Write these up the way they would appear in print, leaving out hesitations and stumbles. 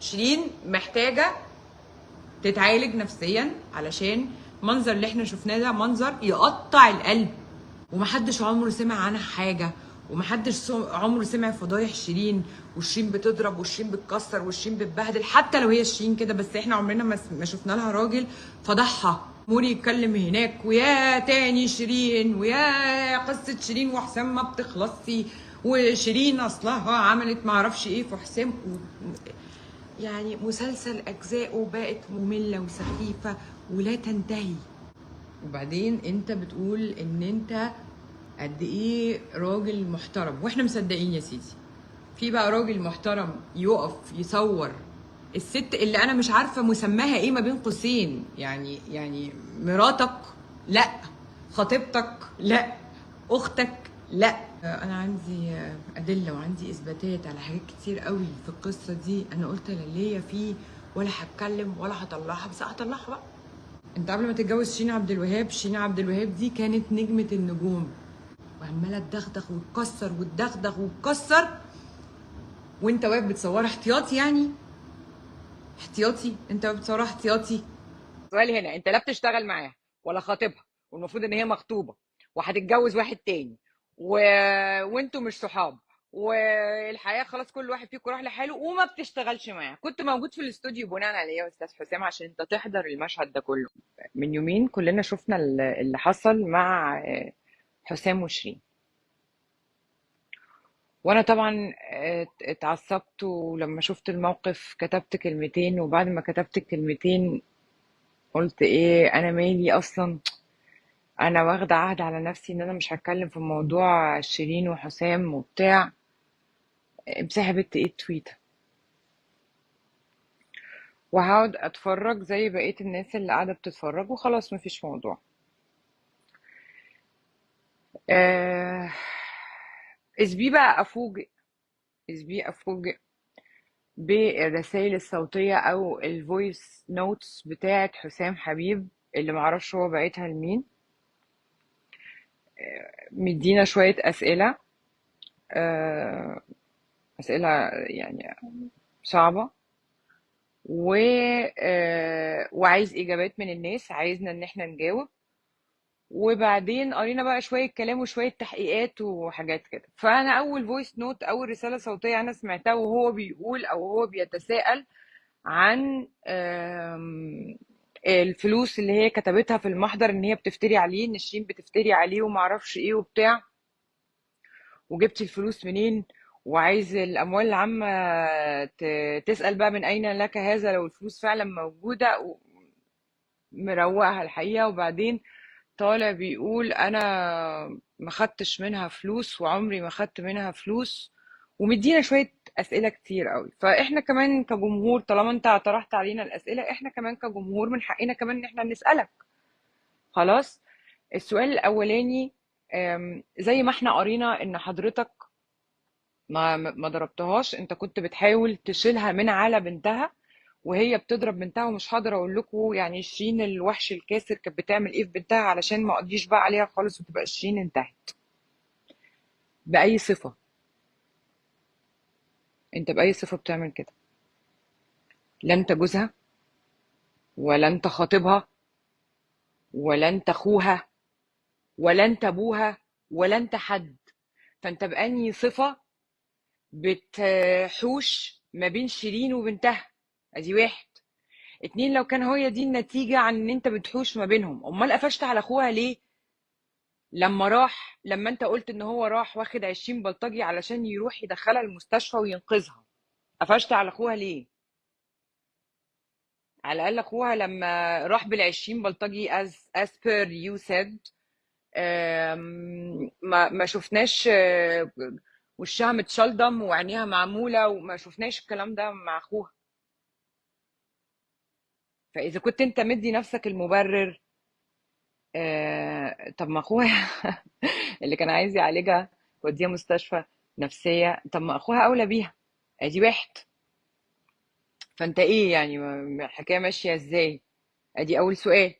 شيرين محتاجه تتعالج نفسيا، علشان المنظر اللي احنا شفناه ده منظر يقطع القلب، ومحدش عمره سمع عنها حاجه، ومحدش عمره سمع فضايح شيرين، وشيرين بتضرب وشيرين بتكسر وشيرين بتبهدل، حتى لو هي شيرين كده، بس احنا عمرنا ما شفنا لها راجل فضحها. موري يتكلم هناك ويا تاني شيرين، ويا قصه شيرين وحسام ما بتخلصي، وشيرين اصلها عملت معرفش ايه في حسام يعني مسلسل اجزاؤه بقت ممله وسخيفه ولا تنتهي. وبعدين انت بتقول ان انت قد ايه راجل محترم، واحنا مصدقين يا سيدي. في بقى راجل محترم يقف يصور الست اللي انا مش عارفه مسماها ايه ما بين قوسين، يعني مراتك لا، خطيبتك لا، اختك لا. انا عندي ادله وعندي اثباتات على حاجات كتير قوي في القصه دي، انا قلت لا ليا فيه ولا هتكلم ولا هطلعها، بس هطلعها بقى. انت قبل ما تتجوز شيرين عبد الوهاب، شيرين عبد الوهاب دي كانت نجمه النجوم، وعماله تدغدغ وتكسر وتدغدغ وتكسر، وانت واقف بتصورها احتياطي يعني؟ احتياطي؟ انت واقف بتصورها احتياطي؟ سؤال هنا، انت لا بتشتغل معاها ولا خاطبها، والمفروض ان هي مخطوبه وهتتجوز واحد تاني و... وانتوا مش صحاب، والحياه خلاص كل واحد فيكم راح لحاله، وما بتشتغلش معاه. كنت موجود في الاستوديو بناء على ايه يا استاذ حسام عشان انت تحضر المشهد ده كله؟ من يومين كلنا شفنا اللي حصل مع حسام وشيرين، وانا طبعا اتعصبت، ولما شفت الموقف كتبت كلمتين، وبعد ما كتبت الكلمتين قلت ايه انا مالي اصلا، انا واخده عهد على نفسي ان انا مش هتكلم في موضوع شيرين وحسام وبتاع. انسحبت ايه التويته، وهقعد اتفرج زي بقيه الناس اللي قاعده بتتفرج وخلاص مفيش موضوع. آه... اسبي بقى افوجئ، اسبي افوجئ بالرسائل الصوتيه او الفويس نوتس بتاعه حسام حبيب اللي معرفش هو بعتها لمين. مدينا شويه اسئله، آه... اسئله يعني صعبه، و وعايز اجابات من الناس، عايزنا ان احنا نجاوب. وبعدين قرينا بقى شويه كلام وشويه تحقيقات وحاجات كده. فانا اول فويس نوت، اول رساله صوتيه انا سمعتها وهو بيقول او هو بيتساءل عن الفلوس اللي هي كتبتها في المحضر ان هي بتفتري عليه، ان شيرين بتفتري عليه ومعرفش ايه وبتاع، وجبت الفلوس منين، وعايز الاموال العامه تسال بقى من اين لك هذا لو الفلوس فعلا موجوده، مروقها الحقيقه. وبعدين طالع بيقول انا ما خدتش منها فلوس وعمري ما خدت منها فلوس، ومدينا شويه اسئله كتير قوي. فاحنا كمان كجمهور، طالما انت طرحت علينا الاسئله، احنا كمان كجمهور من حقنا كمان ان احنا نسالك. خلاص. السؤال الاولاني، زي ما احنا قرينا ان حضرتك ما ضربتهاش، انت كنت بتحاول تشيلها من على بنتها وهي بتضرب بنتها، ومش هقدر اقول لكم يعني شيرين الوحش الكاسر كانت بتعمل ايه في بنتها علشان ما اقضيش بقى عليها خالص وتبقى شيرين انتهت. باي صفه؟ انت باي صفه بتعمل كده؟ لا انت جوزها، ولا انت خاطبها، ولا انت اخوها، ولا انت ابوها، ولا انت حد. فانت بأني صفه بتحوش ما بين شيرين وبنتها؟ ادي واحد. اتنين، لو كان هي دي النتيجة عن ان انت بتحوش ما بينهم، امال قفشت على اخوها ليه؟ لما انت قلت ان هو راح واخد 20 بلطجي علشان يروح يدخلها المستشفى وينقذها، قفشت على اخوها ليه؟ على الاقل اخوها لما راح بال20 بلطجي as per you said، ما شفناش وشها متشلضم وعينيها معمولة، وما شفناش الكلام ده مع اخوها. فاذا كنت انت مدي نفسك المبرر، طب ما اخوها اللي كان عايز يعالجها وديها مستشفى نفسية، طب ما اخوها اولى بيها. ادي واحد. فانت ايه يعني، الحكاية ماشية ازاي؟ ادي اول سؤال.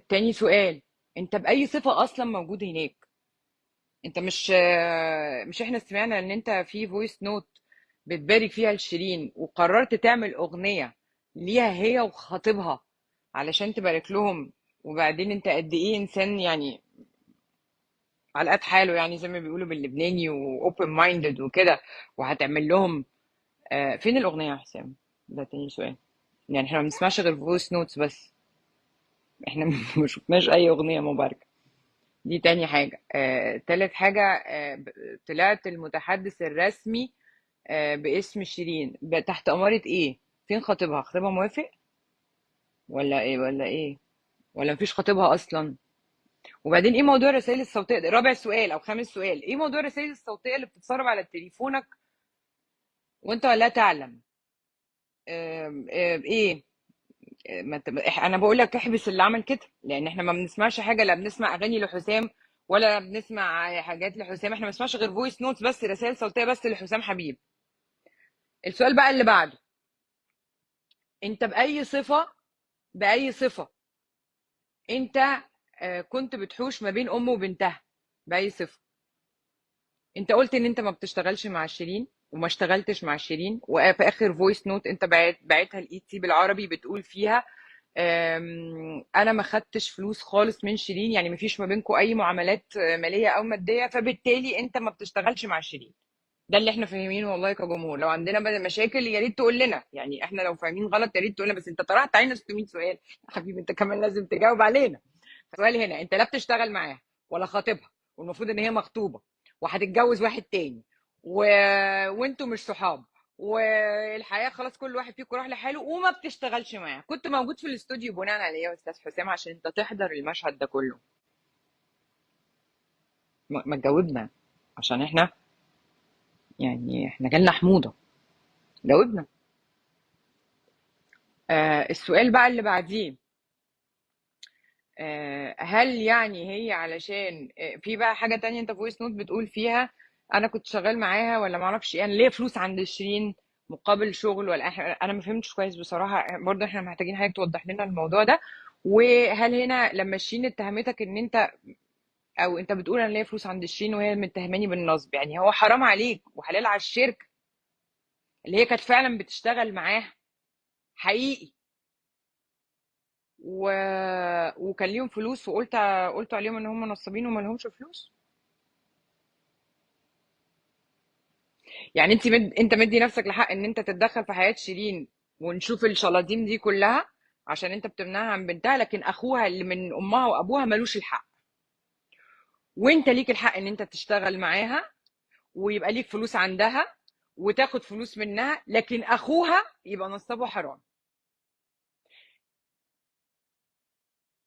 تاني سؤال، انت بأي صفة اصلا موجود هناك؟ انت مش احنا سمعنا ان انت في فويس نوت بتبارك فيها لشيرين وقررت تعمل اغنيه ليها هي وخطيبها علشان تبارك لهم، وبعدين انت قد ايه انسان يعني على قد حاله، يعني زي ما بيقولوا باللبناني واوبن مايندد وكده، وهتعمل لهم فين الاغنيه يا حسام؟ ده تاني سؤال. يعني احنا ما بنسمعش غير فويس نوتس بس، احنا ما شفناش اي اغنيه مباركه. دي تاني حاجه. تالت حاجه، طلعت المتحدث الرسمي باسم شيرين تحت اماره ايه؟ فين خطيبها؟ خطيبها موافق ولا ايه ولا ايه؟ ولا مفيش خطيبها اصلا؟ وبعدين ايه موضوع الرسائل الصوتيه ده؟ رابع سؤال او خامس سؤال، ايه موضوع الرسائل الصوتيه اللي بتتسرب على تليفونك وانت لا تعلم؟ ايه؟ ما انت انا بقول لك احبس اللي عمل كده، لان احنا ما بنسمعش حاجه، لا بنسمع اغاني لحسام ولا بنسمع حاجات لحسام، احنا ما بنسمعش غير فويس نوتس بس، رسائل صوتيه بس لحسام حبيب. السؤال بقى اللي بعده، انت باي صفه، باي صفه انت كنت بتحوش ما بين ام وبنتها؟ باي صفه؟ انت قلت ان انت ما بتشتغلش مع شيرين وما اشتغلتش مع شيرين، وفي اخر فويس نوت انت بعتها لاي تي بالعربي بتقول فيها انا ما خدتش فلوس خالص من شيرين، يعني ما فيش ما بينكم اي معاملات ماليه او ماديه، فبالتالي انت ما بتشتغلش مع شيرين. ده اللي احنا فاهمينه والله كجمهور. لو عندنا بقى مشاكل يا ريت تقول لنا، يعني احنا لو فاهمين غلط يا ريت تقول لنا، بس انت طرحت علينا 600 سؤال يا حبيبي، انت كمان لازم تجاوب علينا. السؤال هنا، انت لا بتشتغل معاها ولا خاطبها، والمفروض ان هي مخطوبه وهتتجوز واحد تاني و... وانتوا مش صحاب، والحياه خلاص كل واحد فيكم راح لحاله، وما بتشتغلش معاها، كنت موجود في الاستوديو بناء على ايه يا استاذ حسام عشان انت تحضر المشهد ده كله؟ ما تجاوبنا، عشان احنا يعني احنا جالنا حموضه. جاوبنا. السؤال بقى اللي بعديه، هل يعني هي علشان في بقى حاجة تانية انت فويس نوت بتقول فيها انا كنت شغال معاها ولا ما اعرفش ايه، انا ليا فلوس عند شيرين مقابل شغل، ولا انا ما فهمتش كويس بصراحة، برضه احنا محتاجين حاجة توضح لنا الموضوع ده. وهل هنا لما شيرين اتهمتك ان انت، او انت بتقول انا ليا فلوس عند شيرين وهي متهماني بالنصب، يعني هو حرام عليك وحلال على الشركة اللي هي كانت فعلا بتشتغل معاها حقيقي و... وكان ليهم فلوس، قلت عليهم ان هم نصابين وما لهمش فلوس؟ يعني انت مدي نفسك لحق ان انت تتدخل في حياة شيرين ونشوف الشلاطين دي كلها عشان انت بتمنعها عن بنتها، لكن اخوها اللي من امها وابوها ملوش الحق، وانت ليك الحق ان انت تشتغل معاها ويبقى ليك فلوس عندها وتاخد فلوس منها، لكن اخوها يبقى نصابه حرام.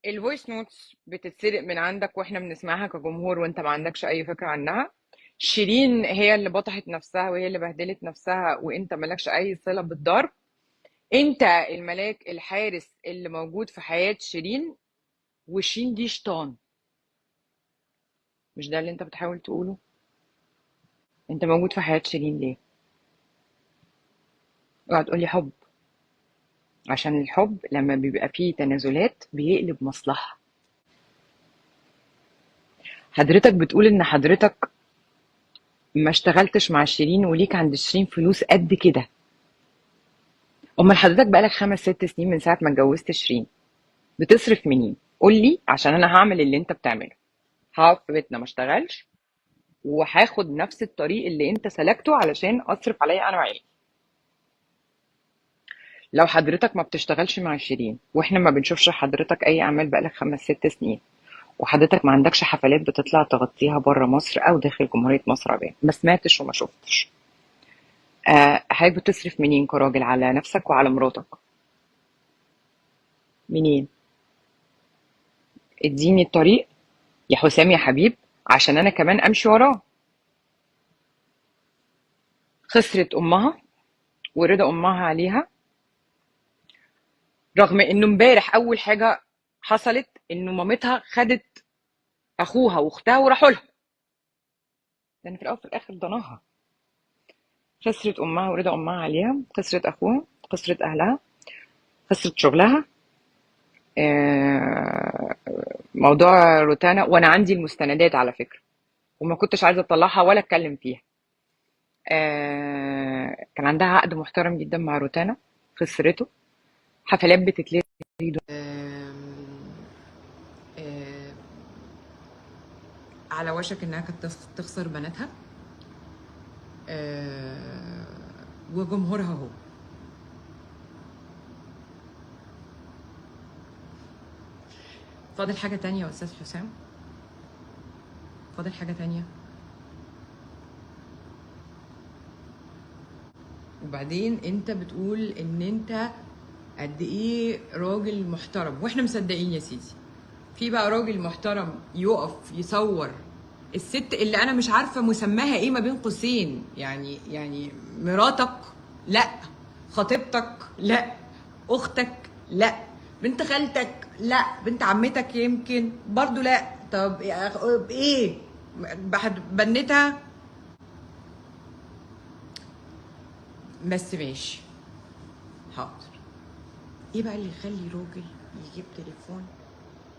الفويس نوتس بتتسرق من عندك واحنا بنسمعها كجمهور وانت ما عندكش اي فكرة عنها. شيرين هي اللي بطحت نفسها وهي اللي بهدلت نفسها وانت مالكش اي صلة بالضرب. انت الملاك الحارس اللي موجود في حياة شيرين، وشيرين دي شيطان. مش ده اللي انت بتحاول تقوله؟ انت موجود في حياة شيرين ليه؟ اوعى تقولي حب، عشان الحب لما بيبقى فيه تنازلات بيقلب مصلحة. حضرتك بتقول ان حضرتك ما اشتغلتش مع شيرين وليك عند شيرين فلوس قد كده. امال حضرتك بقالك 5 6 سنين من ساعة ما اتجوزت شيرين بتصرف منين؟ قول لي عشان انا هعمل اللي انت بتعمله، هقف في بيتنا ما اشتغلش وهاخد نفس الطريق اللي انت سلكته علشان اصرف عليا انا وعيالي. لو حضرتك ما بتشتغلش مع شيرين واحنا ما بنشوفش حضرتك اي اعمال بقالك 5 6 سنين، وحضرتك ما عندكش حفلات بتطلع تغطيها بره مصر او داخل جمهورية مصر العربية، ما سمعتش وما شفتش، حضرتك بتصرف منين كراجل على نفسك وعلى مراتك؟ منين؟ اديني الطريق يا حسام يا حبيب عشان انا كمان امشي وراه. خسرت امها ورضا امها عليها، رغم انه امبارح اول حاجه حصلت انه مامتها خدت اخوها واختها وراحوا لها، لان في الاول وفي الاخر ضناها. خسرت امها ورضا امها عليها، خسرت اخوها، خسرت اهلها، خسرت شغلها. موضوع روتانا وانا عندي المستندات على فكره، وما كنتش عايزه اطلعها ولا اتكلم فيها. كان عندها عقد محترم جدا مع روتانا، خسرته. حفلات بتتلغي على وشك انها كانت تخسر بناتها وجمهورها هو. فاضل حاجة تانية يا أستاذ حسام؟ فاضل حاجة تانية؟ وبعدين انت بتقول ان انت قد ايه راجل محترم، واحنا مصدقين يا سيدي. في بقى راجل محترم يقف يصور الست اللي انا مش عارفه مسماها ايه ما بين قوسين، يعني مراتك لا، خطيبتك لا، اختك لا، بنت خالتك لا، بنت عمتك يمكن برضو لا. طب ايه بنتها؟ بس ماشي حاضر. ايه بقى اللي يخلي راجل يجيب تليفون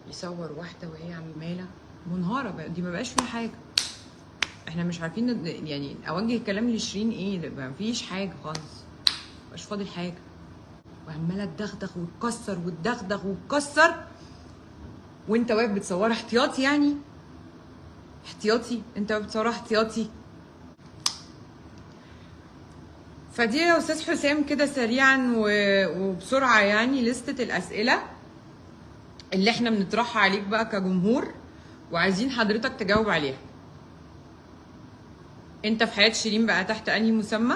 يصور واحده وهي عماله منهاره بقى؟ دي ما بقاش فيها حاجه. احنا مش عارفين يعني اوجه كلام لشيرين ايه، ده ما فيش حاجه خالص، مش فاضل حاجه. وعماله تدغدغ وتكسر وتدغدغ وتكسر، وانت واقف بتصورها احتياطي. يعني احتياطي، انت واقف بتصورها احتياطي. فدي يا استاذ حسام كده سريعا وبسرعه يعني لستة الاسئله اللي احنا بنطرحها عليك بقى كجمهور، وعايزين حضرتك تجاوب عليها. انت في حياه شيرين بقى تحت انهي مسمى؟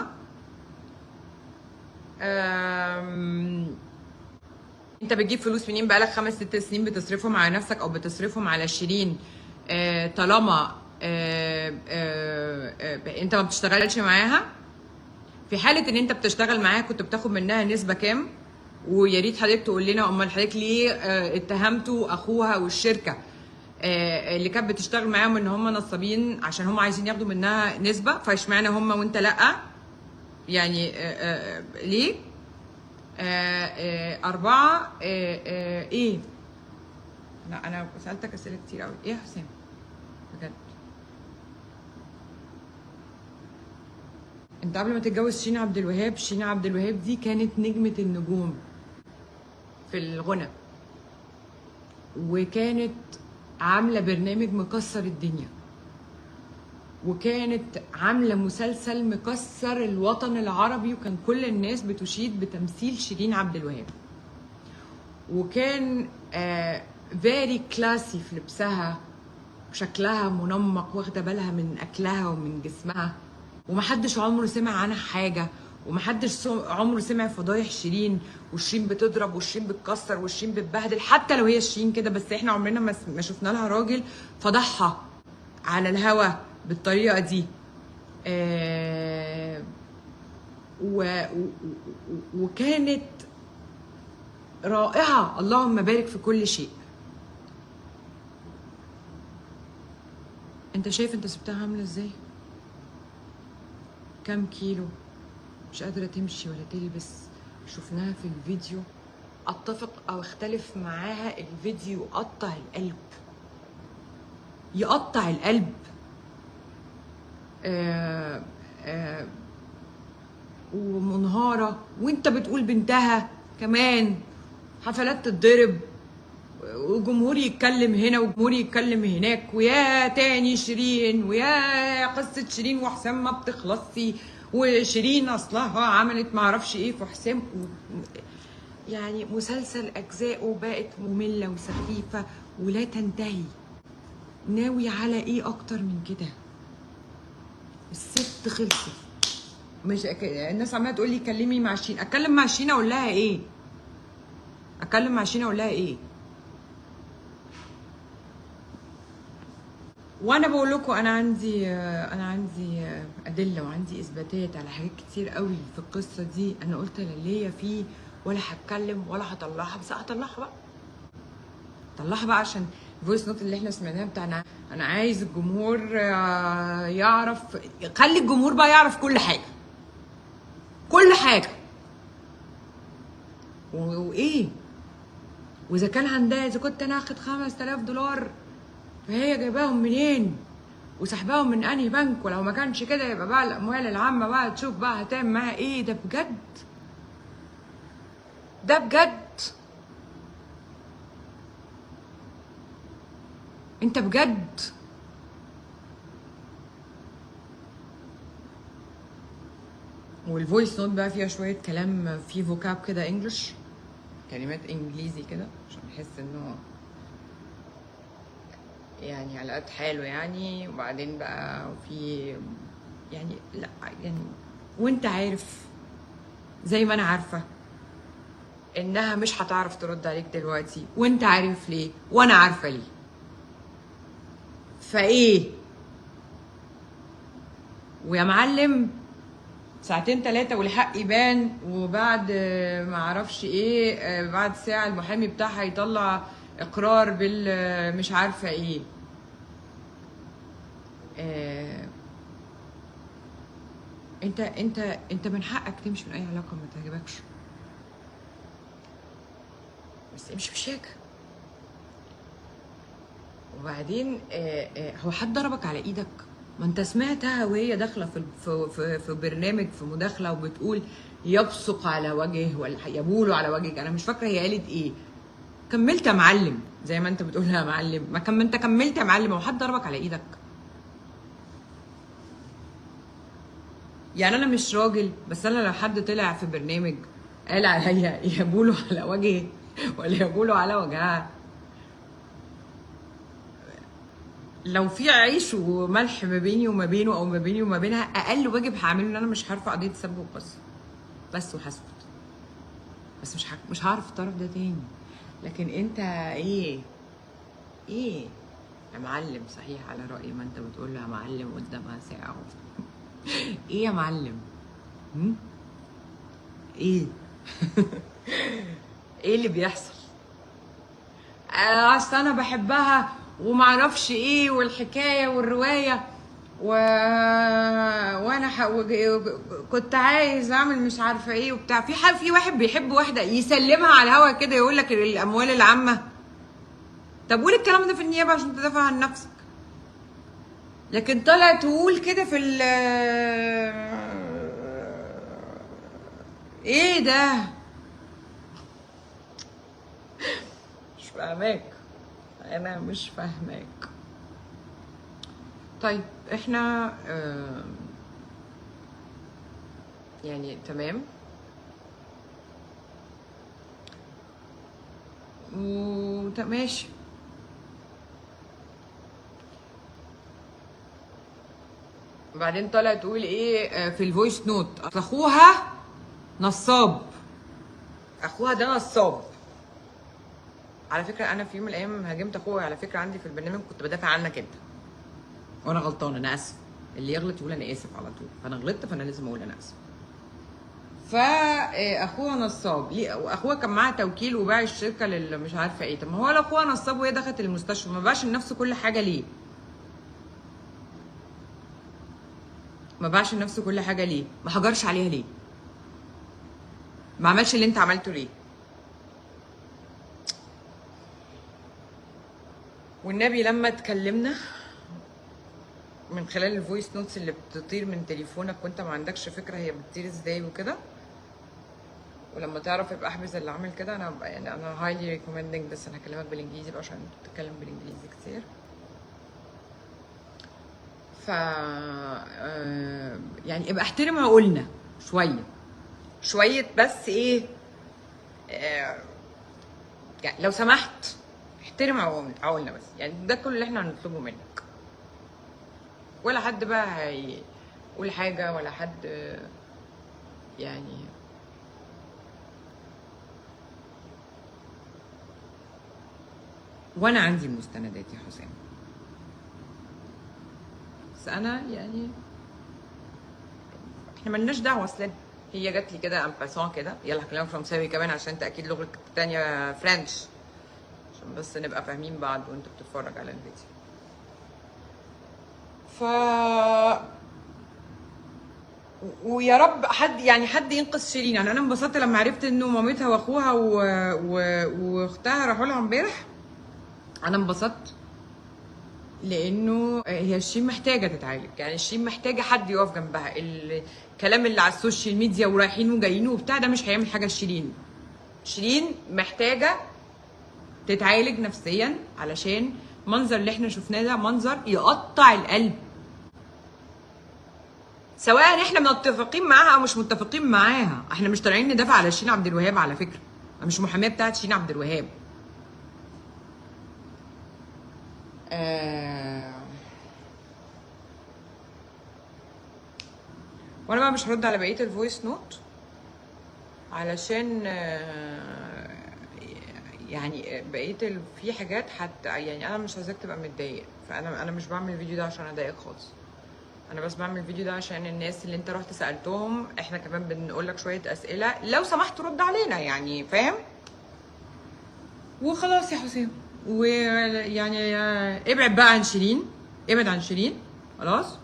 انت بتجيب فلوس منين؟ بقالك 5-6 سنين بتصرفهم على نفسك او بتصرفهم على شيرين؟ طالما انت ما بتشتغلش معاها. في حاله ان انت بتشتغل معاها كنت بتاخد منها نسبه كام؟ ويا ريت حضرتك تقول لنا امال حضرتك ليه اتهمتوا اخوها والشركه اللي كانت بتشتغل معاهم ان هم نصابين عشان هم عايزين ياخدوا منها نسبه، فاشمعنى هم وانت لا؟ يعني ليه؟ 4 ايه؟ لا انا سالتك اسئله كتير قوي. ايه يا حسام بجد؟ انت قبل ما تتجوز شيرين عبد الوهاب، شيرين عبد الوهاب دي كانت نجمه النجوم في الغنى، وكانت عامله برنامج مكسر الدنيا، وكانت عامله مسلسل مكسر الوطن العربي، وكان كل الناس بتشيد بتمثيل شيرين عبد الوهاب. وكان فيري كلاسي في لبسها، وشكلها منمق، واخده بالها من اكلها ومن جسمها، ومحدش عمره سمع عنها حاجه، ومحدش عمره سمع فضايح شيرين، وشيرين بتضرب وشيرين بتكسر وشيرين بتبهدل، حتى لو هي شيرين كده. بس احنا عمرنا ما شفنا لها راجل فضحها على الهوا بالطريقه دي. وكانت رائعه، اللهم بارك في كل شيء. انت شايف انت سبتها عامله ازاي؟ كام كيلو، مش قادره تمشي ولا تلبس. شفناها في الفيديو، اتفق او اختلف معاها، الفيديو يقطع القلب، يقطع القلب. ومنهاره، وانت بتقول بنتها كمان حفلات تتضرب، وجمهور يتكلم هنا وجمهور يتكلم هناك، ويا تاني شيرين، ويا قصة شيرين وحسام ما بتخلصي، وشيرين اصلها عملت معرفش ايه في حسام. يعني مسلسل اجزاؤه بقت مملة وسخيفة ولا تنتهي. ناوي على ايه اكتر من كده؟ الست خلصت. مش الناس عماله تقول لي كلمي مع شيرين، اتكلم مع شيرين اقول لها ايه؟ اتكلم مع شيرين اقول لها ايه؟ وانا بقول لكم انا عندي ادله وعندي اثباتات على حاجات كتير قوي في القصه دي. انا قلت لا ليا فيه ولا هتكلم ولا هطلعها، بس هطلعها بقى عشان الفويس نوت اللي احنا سمعناها بتاعنا. انا عايز الجمهور يعرف، خلي الجمهور بقى يعرف كل حاجه، كل حاجه. وايه؟ واذا كان عندها، اذا كنت انا اخد $5000 فهي جايباهم منين؟ وسحباهم من انهي بنك، ولو ما كانش كده يبقى بقى الاموال العامه بقى تشوف بقى هتعمل معاها ايه. ده بجد، ده بجد، انت بجد. والفويس نوت بقى فيها شويه كلام فيه فوكاب كده انجلش، كلمات انجليزي كده عشان نحس انه يعني على قد حاله يعني. وبعدين بقى في يعني لا يعني، وانت عارف زي ما انا عارفه انها مش هتعرف ترد عليك دلوقتي، وانت عارف ليه وانا عارفه ليه. فايه ويا معلم، ساعتين تلاتة والحق يبان، وبعد ما اعرفش ايه بعد ساعة المحامي بتاعها يطلع اقرار بال مش عارفة ايه. انت من حقك تمشي من اي علاقة ما تعجبكش، بس امشي بشياكة. وبعدين هو حد ضربك على ايدك؟ ما انت سمعتها وهي داخله في برنامج، في مداخله، وبتقول يبصق على وجهه ولا يبول على وجهك. انا مش فاكره هي قالت ايه. كملت يا معلم زي ما انت بتقول يا معلم، ما انت كملت يا معلم. هو حد ضربك على ايدك؟ يعني انا مش راجل، بس انا لو حد طلع في برنامج قال عليا يبولوا على وجهي ولا يبولوا على وجهها، لو في عيش وملح ما بيني وما بينه او ما بيني وما بينها، اقل واجب هعمله ان انا مش هرفع قضيه تسبب بس وهسكت. بس مش هعرف الطرف ده تاني. لكن انت ايه يا معلم؟ صحيح على رأي ما انت بتقول له يا معلم قدامها ساعة ايه يا معلم؟ ايه ايه اللي بيحصل؟ اصل انا بحبها ومعرفش ايه والحكايه والروايه وانا كنت عايز اعمل مش عارفه ايه وبتاع. في واحد بيحب واحده يسلمها على الهوا كده يقول لك الاموال العامه. طب قول الكلام ده في النيابه عشان تدافع عن نفسك، لكن طلع تقول كده في ايه ده؟ مش فاهماك، انا مش فاهماك. طيب احنا يعني تمام، ماشي. وبعدين طلع تقول ايه في الفويس نوت؟ اصل اخوها نصاب، اخوها ده نصاب. على فكره انا في يوم من الايام هاجمت اخوها على فكره عندي في البرنامج، كنت بدافع عنك انت، وانا غلطانه، انا اسف. اللي يغلط يقول انا اسف على طول، فانا غلطت فانا لازم اقول انا اسف. فاخوها نصاب ليه؟ واخوها كان معاها توكيل وباع الشركه اللي مش عارفه ايه. طب ما هو لو اخوها نصاب وهي دخلت المستشفى ما باعش لنفسه كل حاجه ليه؟ ما باعش لنفسه كل حاجه ليه؟ ما حجرش عليها ليه؟ ما عملش اللي انت عملته ليه؟ والنبي لما اتكلمنا من خلال الفويس نوتس اللي بتطير من تليفونك وانت ما عندكش فكره هي بتطير ازاي وكده، ولما تعرف يبقى احبس اللي عامل كده. انا يعني انا هايلي ريكومندنج، بس انا هكلمك بالانجليزي بقى عشان انت بتتكلم بالانجليزي كتير. ف يعني ابقى احترم عقولنا شويه بس ايه يعني لو سمحت احترم عقولنا بس. يعني ده كل اللي احنا هنطلبه منك. ولا حد بقى هيقول حاجه ولا حد يعني. وانا عندي المستندات يا حسام، بس انا يعني احنا ملناش دعوه. اصلا هي جات لي كده امباسون كده، يلا هكلمك فرنساوي كمان عشان انت اكيد لغتك التانية فرنش، عشان بس نبقى فاهمين بعض وانت بتتفرج على الفيديو. ف ويا رب حد ينقذ شيرين. يعني انا انبسطت لما عرفت انه مامتها واخوها واختها راحوا لها امبارح. انا انبسطت لانه هي شيرين محتاجه تتعالج، يعني شيرين محتاجه حد يقف جنبها. الكلام اللي على السوشيال ميديا ورايحين وجايين وبتاع ده مش هيعمل حاجه لشيرين. شيرين محتاجه تتعالج نفسيا، علشان المنظر اللي احنا شفناه ده منظر يقطع القلب، سواء احنا متفقين معاها او مش متفقين معاها. احنا مش طالعين ندافع على شيرين عبد الوهاب على فكره، انا مش محاميه بتاعت شيرين عبد الوهاب. وانا بقى مش هرد على بقيه الفويس نوت، علشان يعني بقيه في حاجات يعني انا مش عايزاك تبقى متضايق. فانا مش بعمل الفيديو ده عشان اضايقك خالص، انا بس بعمل الفيديو ده عشان الناس اللي انت رحت سالتهم احنا كمان بنقول لك شويه اسئله، لو سمحت رد علينا، يعني فاهم؟ وخلاص يا حسام، ويعني ابعد بقى عن شيرين، ابعد عن شيرين خلاص.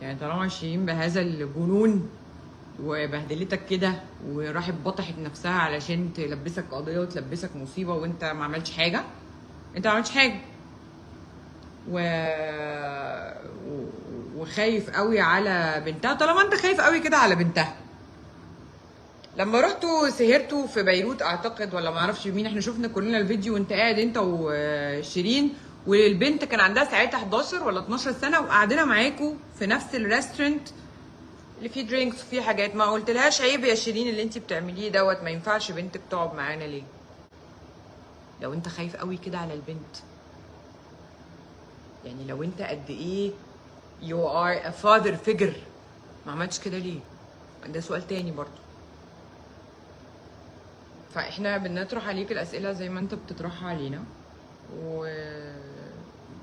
يعني طالما شيرين بهذا الجنون وبهدلتك كده وراحت بطحت نفسها علشان تلبسك قضيه وتلبسك مصيبه، وانت ما عملتش حاجه، انت ما عملتش حاجه. وخايف قوي على بنتها. طالما انت خايف قوي كده على بنتها، لما رحتوا سهرتوا في بيروت اعتقد، ولا ما اعرفش مين، احنا شفنا كلنا الفيديو وانت قاعد انت وشيرين، والبنت كان عندها ساعتها 11 ولا 12 سنه، وقاعدين معاكوا في نفس الريستورنت اللي فيه درينكس وفيه حاجات. ما قلتلهاش عيب يا شيرين اللي انت بتعمليه دوت، ما ينفعش بنتك تقعد معانا ليه؟ لو انت خايف قوي كده على البنت، يعني لو انت قد ايه you are a father figure، ما عملتش كده ليه؟ ده سؤال تاني برضو. فاحنا بنطرح عليك الاسئله زي ما انت بتطرحها علينا،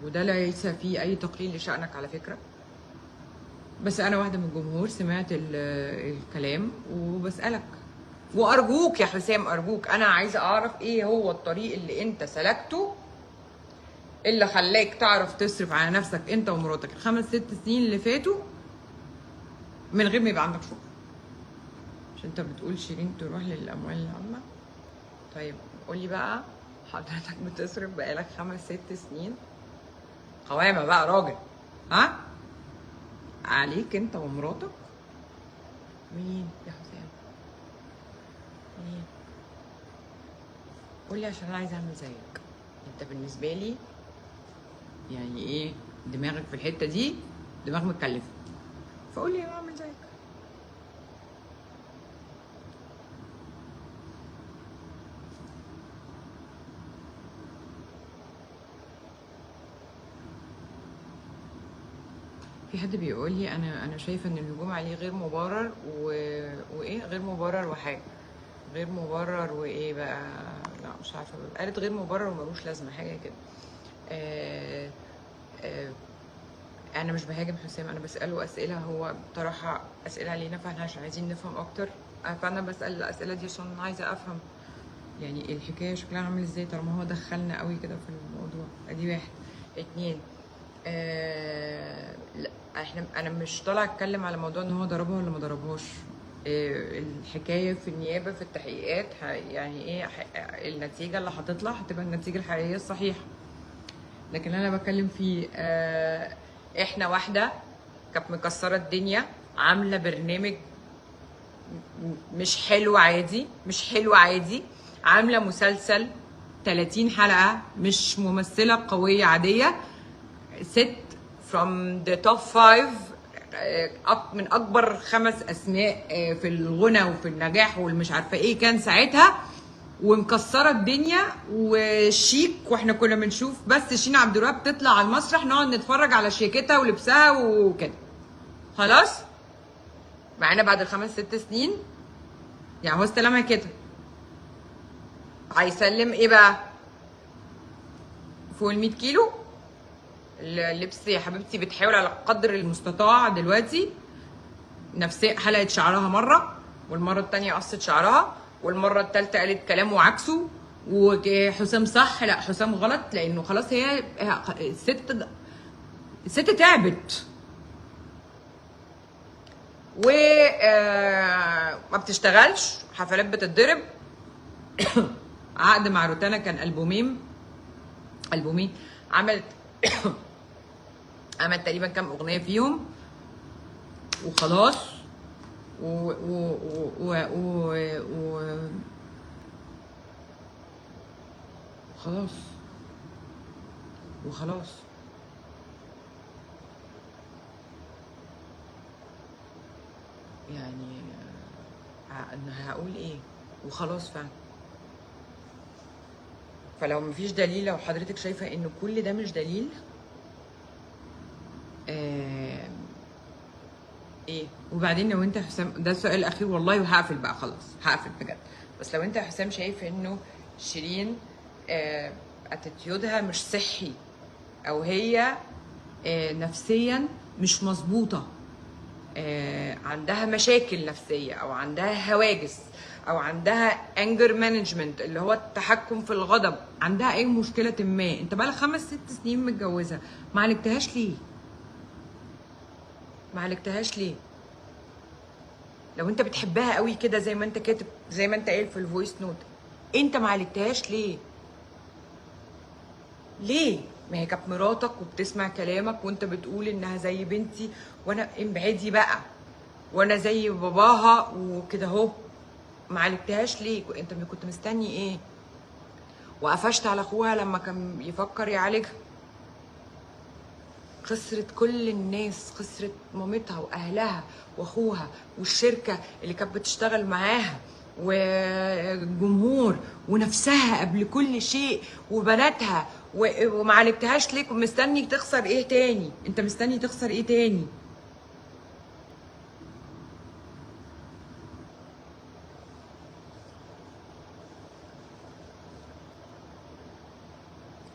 وده ليس فيه اي تقليل لشأنك على فكره. بس انا واحده من الجمهور سمعت الكلام وبسألك، وارجوك يا حسام ارجوك، انا عايزه اعرف ايه هو الطريق اللي انت سلكته اللي خلاك تعرف تصرف على نفسك انت ومراتك ال5 6 سنين اللي فاتوا من غير ما يبقى عندك شغل. عشان انت بتقول شيرين تروح للاموال العامه. طيب قولي بقى، حضرتك بتصرف بقالك 5 6 سنين قوامه بقى راجل، ها؟ عليك انت ومراتك. مين يا حسام؟ مين؟ قولي عشان انا عايزه اعمل زيك. انت بالنسبه لي يعني ايه؟ دماغك في الحته دي دماغ متكلفه، فقولي انا اعمل زيك. في حد بيقول لي انا شايفه ان الهجوم عليه غير مبرر وايه غير مبرر وحاجه غير مبرر وايه بقى، لا مش عارفه، قالت غير مبرر وملوش لازمه حاجه كده. انا مش بهاجم حسام، انا بساله اسئله، هو طرحها اسئله علينا فاحنا عشان عايزين نفهم اكتر، فانا بسال الاسئله دي عشان عايزه افهم يعني الحكايه شكلها عامل ازاي طالما هو دخلنا قوي كده في الموضوع. ادي واحد. اتنين، لا انا مش طالعه اتكلم على موضوع ان هو ضربها ولا ما ضربهاش. الحكايه في النيابه في التحقيقات يعني ايه، النتيجه اللي هتطلع هتبقى النتيجه الحقيقيه الصحيحه. لكن انا بتكلم في احنا واحده كانت مكسره الدنيا، عامله برنامج مش حلو عادي، مش حلو عادي، عامله مسلسل 30 حلقه، مش ممثله قويه عاديه، ست from the top 5 من اكبر 5 اسماء في الغنى وفي النجاح والمش عارفه ايه كان ساعتها، ومكسره الدنيا وشيك. واحنا كنا بنشوف بس شيرين عبد الوهاب تطلع على المسرح نقعد نتفرج على شياكتها ولبسها وكده. خلاص معانا بعد ال5 6 سنين يعني هو استلمها كده، هيسلم ايه بقى؟ فوق ال100 كيلو اللبس يا حبيبتي، بتحاول على قدر المستطاع دلوقتي نفسيا، حلقت شعرها مره، والمره الثانيه قصت شعرها، والمره الثالثه قالت كلام وعكسه، وحسام صح لا حسام غلط، لانه خلاص هي الست تعبت وما بتشتغلش، حفلات بتتضرب. عقد مع روتانا كان ألبومين، عملت عمل تقريبا كام اغنيه فيهم وخلاص. و و و و و خلاص وخلاص. يعني انا هقول ايه؟ وخلاص فعلا. فلو مفيش دليل، لو حضرتك شايفه ان كل ده مش دليل، آه ايه؟ وبعدين لو انت يا حسام، ده السؤال الاخير والله وهقفل بقى خلاص، هقفل بجد. بس لو انت يا حسام شايف انه شيرين اتيتيودها مش صحي، او هي نفسيا مش مظبوطه، عندها مشاكل نفسيه، او عندها هواجس، او عندها انجر مانجمنت اللي هو التحكم في الغضب، عندها اي مشكله ما، انت بقالك 5 6 سنين متجوزه، ما عالجتهاش ليه؟ ما عالجتهاش ليه؟ لو انت بتحبها قوي كده زي ما انت كاتب، زي ما انت قايل في الفويس نوت، انت ما عالجتهاش ليه؟ ليه؟ ما هي كانت مراتك وبتسمع كلامك، وانت بتقول انها زي بنتي، وانا ابعدي بقى، وانا زي باباها وكده اهو. ما عالجتهاش ليه؟ انت كنت مستني ايه؟ وقفشت على اخوها لما كان يفكر يعالجها. خسرت كل الناس، خسرت مامتها واهلها واخوها والشركه اللي كانت بتشتغل معاها والجمهور ونفسها قبل كل شيء وبناتها، وما عالجتهاش ليه؟ مستني تخسر ايه تاني؟ انت مستني تخسر ايه تاني؟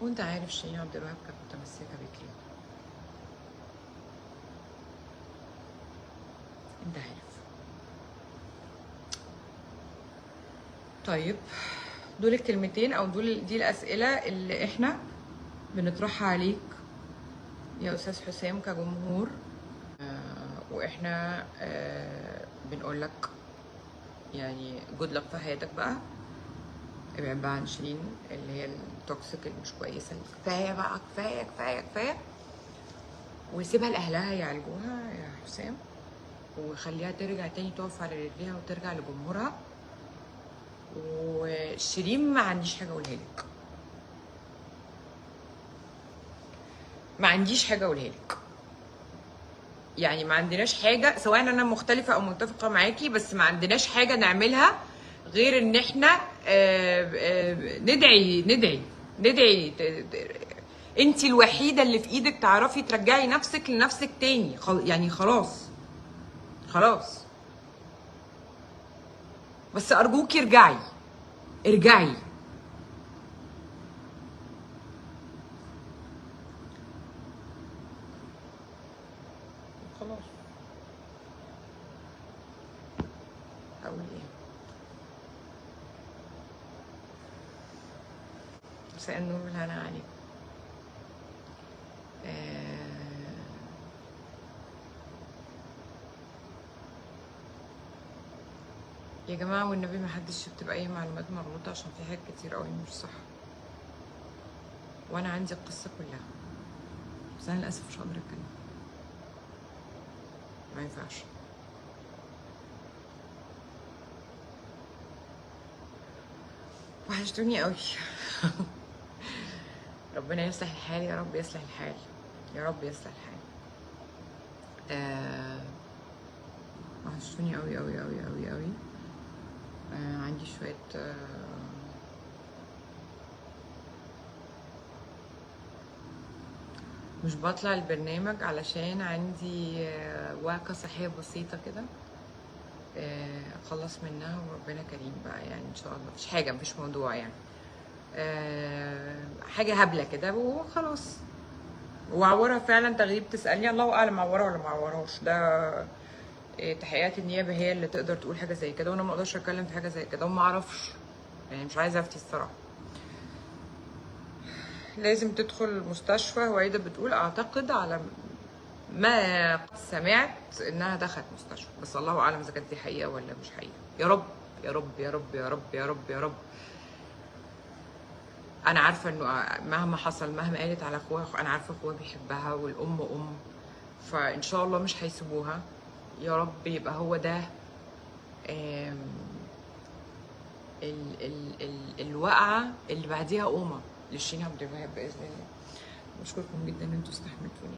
وانت عارف شيرين عبد الوهاب كانت متمسكه بيك ليه؟ انت عارف. طيب، دول الكلمتين او دي الاسئله اللي احنا بنطرحها عليك يا استاذ حسام كجمهور. واحنا بنقول لك يعني جود لك في حياتك بقى. ابعد بقى عن شيرين اللي هي التوكسيك اللي مش كويسه. كفايه بقى، كفايه كفايه كفايه، وسيبها لاهلها يعالجوها يا حسام، وخليها ترجع تاني تقف على رجليها وترجع لجمهورها. وشيرين ما عنديش حاجه اقولها لك، ما عنديش حاجه اقولها لك. يعني ما عندناش حاجه، سواء انا مختلفه او متفقه معاكي، بس ما عندناش حاجه نعملها غير ان احنا ندعي ندعي ندعي. انت الوحيده اللي في ايدك تعرفي ترجعي نفسك لنفسك تاني. يعني خلاص خلاص. بس ارجوكي ارجعي، ارجعي. خلاص. اقول ايه؟ مساء النور والهنا عليكم. يا جماعه والنبي ما حدش يكتب اي معلومات مغلوطه، عشان في حاجات كتير قوي مش صح، وانا عندي القصه كلها، بس انا للاسف مش هقدر اتكلم. ما ينفعش. وحشتوني قوي. ربنا يصلح الحال يا رب، يصلح الحال يا رب، يصلح الحال. وحشتوني قوي قوي قوي قوي قوي. عندي شويه مش بطلع البرنامج علشان عندي وعكة صحية بسيطة كده اخلص منها، وربنا كريم بقى يعني ان شاء الله. مفيش حاجة، مفيش موضوع يعني، حاجة هبلة كده وخلاص. وعورها فعلا تغيب تسألني، الله اعلم معورة ولا معورهاش. ده تحقيقات النيابة هي اللي تقدر تقول حاجة زي كده، وانا ما اقدرش اتكلم في حاجة زي كده وما اعرفش، يعني مش عايزة افتي الصراحة. لازم تدخل المستشفى. وعيدة بتقول اعتقد على ما سمعت انها دخلت مستشفى، بس الله اعلم اذا كانت دي حقيقه ولا مش حقيقه. يا رب يا رب يا رب يا رب يا رب يا رب انا عارفه انه مهما حصل، مهما قالت على اخوها، انا عارفه اخوها بيحبها، والام ام، فان شاء الله مش هيسيبوها. يا رب يبقى هو ده آم، الوقعه اللي بعديها قومه لشيرين عبد الوهاب باذن الله. بشكركم جدا ان انتوا استحملتوني.